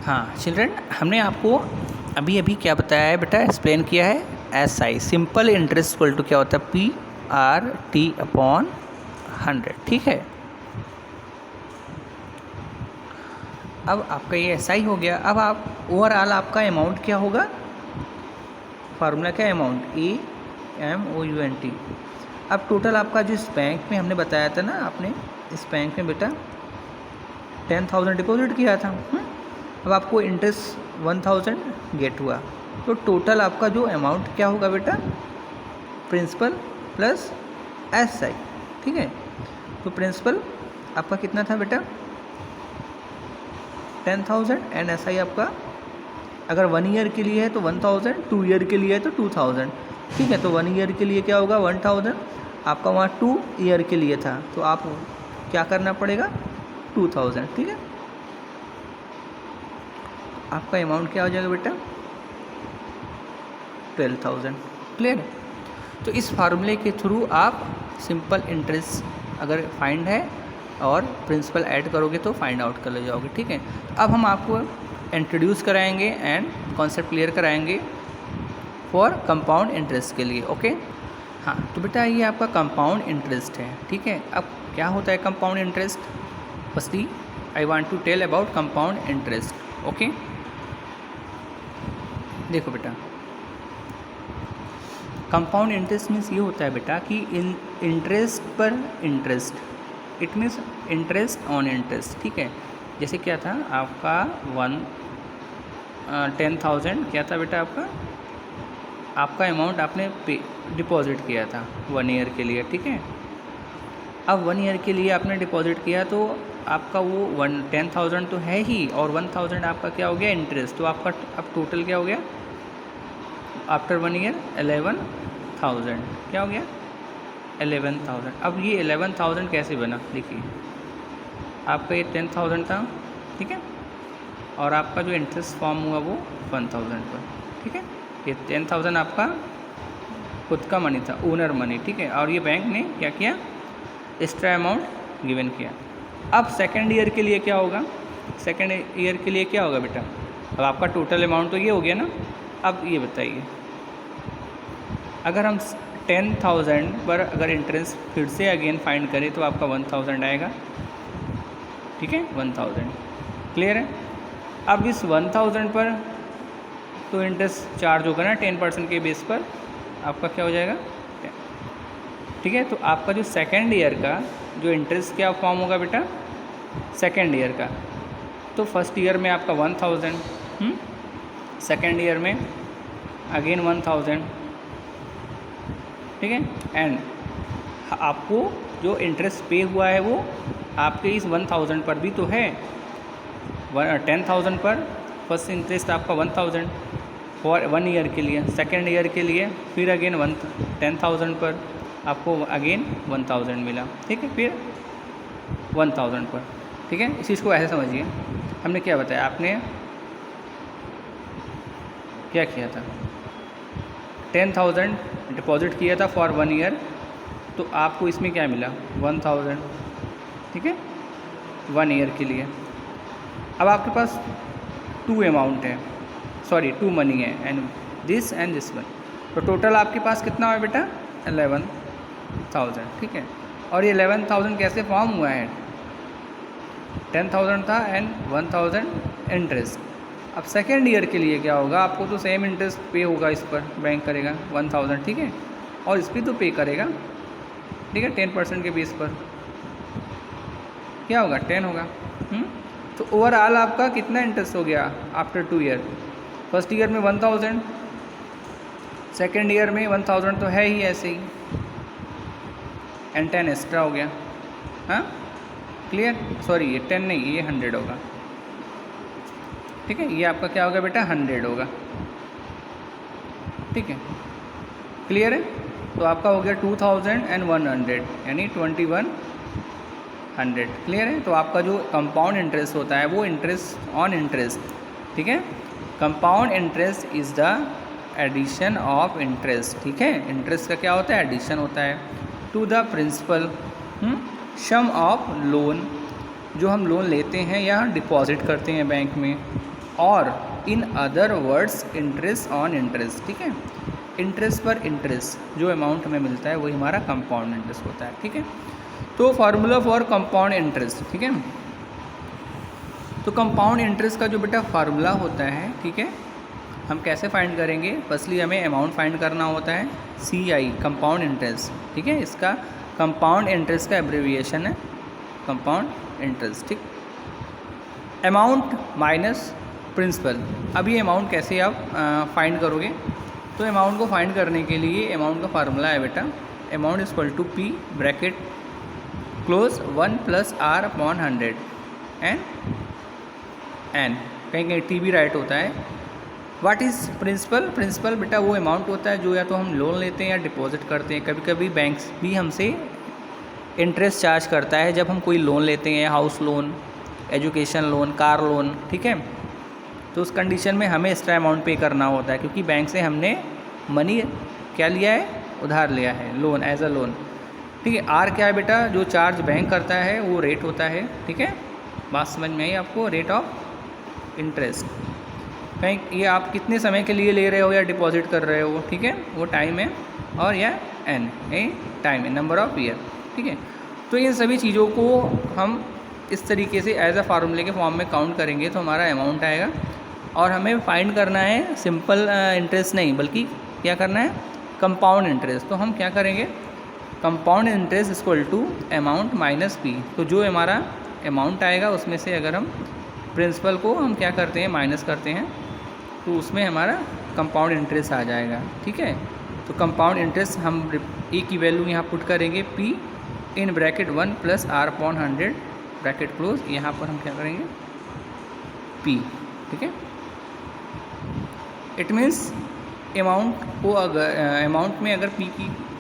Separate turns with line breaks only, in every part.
हाँ चिल्ड्रन, हमने आपको अभी अभी क्या बताया है बेटा, एक्सप्लेन किया है S I simple interest equal to क्या होता है पी आर टी अपॉन 100। ठीक है, अब आपका ये एस आई हो गया। अब आप ओवरऑल आपका अमाउंट क्या होगा, फार्मूला क्या है, amount A M O U N T. अब टोटल आपका जो इस बैंक में हमने बताया था ना, आपने इस बैंक में बेटा 10,000 डिपॉजिट किया था। अब आपको इंटरेस्ट 1,000 गेट हुआ, तो टोटल आपका जो अमाउंट क्या होगा बेटा, प्रिंसिपल प्लस एस आई। ठीक है, तो प्रिंसिपल आपका कितना था बेटा 10,000 एंड एस आई आपका अगर 1 ईयर के लिए है तो 1,000, 2 ईयर के लिए है तो 2,000। ठीक है, तो 1 ईयर के लिए क्या होगा 1,000, आपका वहाँ 2 ईयर के लिए था तो आप क्या करना पड़ेगा 2,000। ठीक है, आपका अमाउंट क्या हो जाएगा बेटा 12,000। क्लियर है, तो इस फार्मूले के थ्रू आप सिंपल इंटरेस्ट अगर फाइंड है और प्रिंसिपल ऐड करोगे तो फाइंड आउट कर ले जाओगे। ठीक है, तो अब हम आपको इंट्रोड्यूस कराएंगे एंड कॉन्सेप्ट क्लियर कराएंगे फॉर कंपाउंड इंटरेस्ट के लिए। ओके, हाँ तो बेटा ये आपका कंपाउंड इंटरेस्ट है। ठीक है, अब क्या होता है compound interest, firstly I want to tell about compound interest. Okay, देखो बेटा कंपाउंड इंटरेस्ट मीन्स ये होता है बेटा कि इंटरेस्ट पर interest, it means interest on interest. ठीक है, जैसे क्या था आपका 10,000 क्या था बेटा आपका अमाउंट आपने डिपॉजिट किया था 1 ईयर के लिए। ठीक है, अब 1 ईयर के लिए आपने डिपॉजिट किया तो आपका वो 10,000 तो है ही और 1,000 आपका क्या हो गया इंटरेस्ट, तो आपका अब टोटल क्या हो गया आफ्टर 1 ईयर 11,000। क्या हो गया 11,000। अब ये 11,000 कैसे बना, देखिए आपका ये 10,000 था। ठीक है, और आपका जो इंटरेस्ट फॉर्म हुआ वो 1,000 पर। ठीक है, ये 10,000 आपका खुद का मनी था, ओनर मनी। ठीक है, और ये बैंक ने क्या किया एक्स्ट्रा अमाउंट गिवन किया। अब सेकेंड ईयर के लिए क्या होगा, सेकेंड ईयर के लिए क्या होगा बेटा, अब आपका टोटल अमाउंट तो ये हो गया ना। अब ये बताइए अगर हम 10,000 पर अगर इंटरेस्ट फिर से अगेन फाइंड करें तो आपका 1,000 आएगा। ठीक है, 1,000। क्लियर है, अब इस 1,000 पर तो इंटरेस्ट चार्ज होगा ना 10% के बेस पर, आपका क्या हो जाएगा 10। ठीक है, तो आपका जो सेकेंड ईयर का जो इंटरेस्ट क्या फॉर्म होगा बेटा सेकेंड ईयर का, तो फर्स्ट ईयर में आपका 1,000, सेकेंड ईयर में अगेन 1,000। ठीक है, एंड आपको जो इंटरेस्ट पे हुआ है वो आपके इस 1,000 पर भी तो है। 10,000 पर फर्स्ट इंटरेस्ट आपका 1,000 फॉर 1 ईयर के लिए, सेकेंड ईयर के लिए फिर अगेन 10,000 पर आपको अगेन 1,000 मिला। ठीक है, फिर 1,000 पर। ठीक है, इस चीज़ को ऐसे समझिए, हमने क्या बताया, आपने क्या किया था 10,000 डिपॉजिट किया था फॉर 1 ईयर, तो आपको इसमें क्या मिला 1,000। ठीक है, 1 ईयर के लिए। अब आपके पास 2 अमाउंट है, सॉरी 2 मनी है एंड दिस वन, तो टोटल आपके पास कितना हुआ बेटा 11,000। ठीक है, और ये 11,000 कैसे फॉर्म हुआ है, 10,000 था एंड 1,000 इंटरेस्ट। अब सेकेंड ईयर के लिए क्या होगा, आपको तो सेम इंटरेस्ट पे होगा, इस पर बैंक करेगा 1,000। ठीक है, और इस पर तो पे करेगा। ठीक है, 10% के बेस पर क्या होगा 10 होगा। तो ओवरऑल आपका कितना इंटरेस्ट हो गया आफ्टर 2 ईयर, फर्स्ट ईयर में 1,000, सेकेंड ईयर में 1,000 तो है ही ऐसे ही, एंड 10 एक्स्ट्रा हो गया। हाँ क्लियर, सॉरी ये 10 नहीं, ये 100 होगा। ठीक है, ये आपका क्या होगा बेटा 100 होगा। ठीक है, क्लियर है, तो आपका हो गया 2,100 यानी 2,100। क्लियर है, तो आपका जो कंपाउंड इंटरेस्ट होता है वो इंटरेस्ट ऑन इंटरेस्ट। ठीक है, compound interest is the addition of interest. ठीक है, इंटरेस्ट का क्या होता है एडिशन होता है to the principal sum of loan, जो हम लोन लेते हैं या डिपॉजिट करते हैं बैंक में। और in other words interest on interest, ठीक है। इंटरेस्ट पर इंटरेस्ट जो अमाउंट हमें मिलता है वही हमारा कंपाउंड इंटरेस्ट होता है, ठीक है। तो फार्मूला फॉर कंपाउंड इंटरेस्ट, ठीक है। तो कंपाउंड इंटरेस्ट का जो बेटा फार्मूला होता है, ठीक है, हम कैसे फाइंड करेंगे? फर्स्टली हमें अमाउंट फाइंड करना होता है, CI कंपाउंड इंटरेस्ट, ठीक है। इसका कंपाउंड इंटरेस्ट का एब्रिविएशन है कंपाउंड इंटरेस्ट, ठीक। Amount minus principal. अब ये अमाउंट कैसे आप फाइंड करोगे? तो अमाउंट को फाइंड करने के लिए अमाउंट का फार्मूला है बेटा, amount is equal to P bracket close 1 + R/100 and N, कहीं कहीं T भी राइट होता है। What is principal? प्रिंसिपल बेटा वो अमाउंट होता है जो या तो हम लोन लेते हैं या डिपॉजिट करते हैं। कभी कभी बैंक्स भी हमसे इंटरेस्ट चार्ज करता है जब हम कोई लोन लेते हैं, house loan, education loan, car loan, ठीक है। तो उस कंडीशन में हमें एक्स्ट्रा अमाउंट पे करना होता है क्योंकि बैंक से हमने मनी क्या लिया है? उधार लिया है, लोन, एज अ लोन, ठीक है। R क्या है बेटा? जो चार्ज बैंक करता है वो रेट होता है, ठीक है। बात समझ में आई आपको? Rate of interest. कहीं ये आप कितने समय के लिए ले रहे हो या डिपॉजिट कर रहे हो, ठीक है, वो टाइम है, और या N टाइम है, नंबर ऑफ ईयर, ठीक है। तो इन सभी चीज़ों को हम इस तरीके से एज अ फार्मूले के फॉर्म में काउंट करेंगे तो हमारा अमाउंट आएगा। और हमें फाइंड करना है सिंपल इंटरेस्ट नहीं, बल्कि क्या करना है? Compound interest. तो हम क्या करेंगे? Compound interest equal to amount minus P। तो जो हमारा अमाउंट आएगा उसमें से अगर हम प्रिंसिपल को हम क्या करते हैं? माइनस करते हैं, तो उसमें हमारा कंपाउंड इंटरेस्ट आ जाएगा, ठीक है। तो कंपाउंड इंटरेस्ट हम ए की वैल्यू यहाँ पुट करेंगे P in bracket 1 + R/100 bracket close. यहाँ पर हम क्या करेंगे? P, ठीक है। इट मीन्स अमाउंट को अगर अमाउंट में अगर P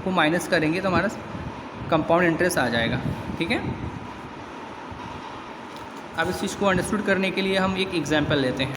को माइनस करेंगे तो हमारा कंपाउंड इंटरेस्ट आ जाएगा, ठीक है। अब इस चीज़ को अंडरस्टूड करने के लिए हम एक एग्जांपल लेते हैं।